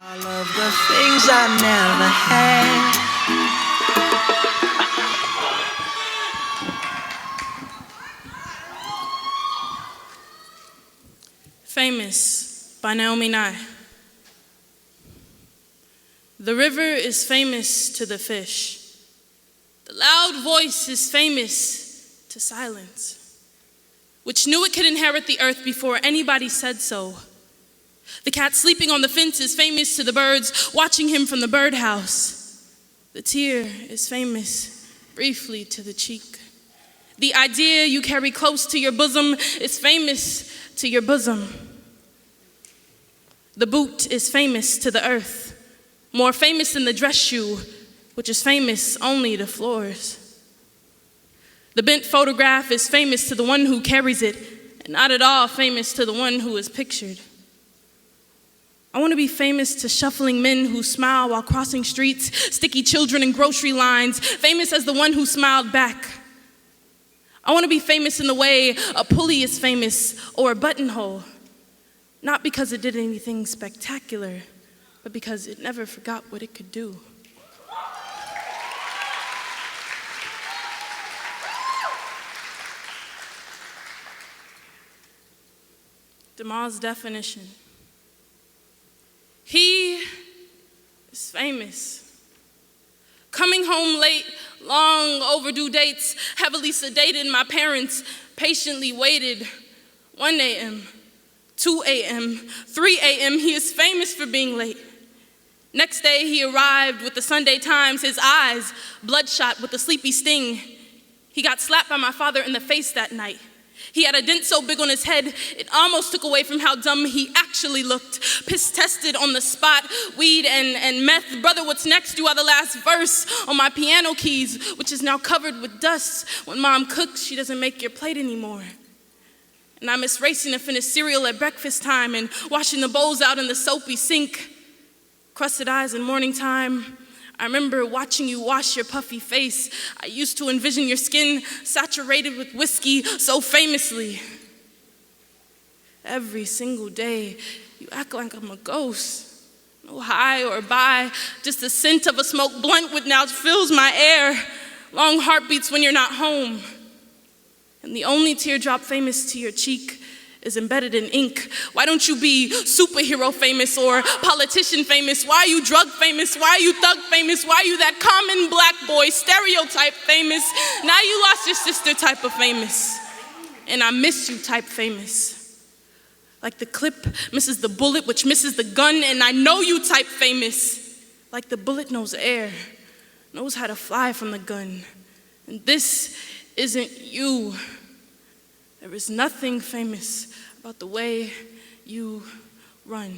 All of the things I never had. Famous by Naomi. The river is famous to the fish. The loud voice is famous to silence, which knew it could inherit the earth before anybody said so. The cat sleeping on the fence is famous to the birds watching him from the birdhouse. The tear is famous briefly to the cheek. The idea you carry close to your bosom is famous to your bosom. The boot is famous to the earth, more famous than the dress shoe, which is famous only to floors. The bent photograph is famous to the one who carries it, and not at all famous to the one who is pictured. I want to be famous to shuffling men who smile while crossing streets, sticky children in grocery lines, famous as the one who smiled back. I want to be famous in the way a pulley is famous or a buttonhole, not because it did anything spectacular, but because it never forgot what it could do. DeMau's definition. He is famous. Coming home late, long overdue dates, heavily sedated, my parents patiently waited. 1 a.m., 2 a.m., 3 a.m., he is famous for being late. Next day, he arrived with the Sunday Times, his eyes bloodshot with a sleepy sting. He got slapped by my father in the face that night. He had a dent so big on his head, it almost took away from how dumb he actually looked. Piss tested on the spot, weed and meth. Brother, what's next? You are the last verse on my piano keys, which is now covered with dust. When mom cooks, she doesn't make your plate anymore. And I miss racing to finish cereal at breakfast time and washing the bowls out in the soapy sink. Crusted eyes in morning time. I remember watching you wash your puffy face. I used to envision your skin saturated with whiskey so famously. Every single day, you act like I'm a ghost. No high or bye, just the scent of a smoked blunt which now fills my air. Long heartbeats when you're not home. And the only teardrop famous to your cheek is embedded in ink. Why don't you be superhero famous or politician famous? Why are you drug famous? Why are you thug famous? Why are you that common black boy stereotype famous? Now you lost your sister type of famous. And I miss you type famous. Like the clip misses the bullet, which misses the gun, and I know you type famous. Like the bullet knows air, knows how to fly from the gun. And this isn't you. There is nothing famous about the way you run.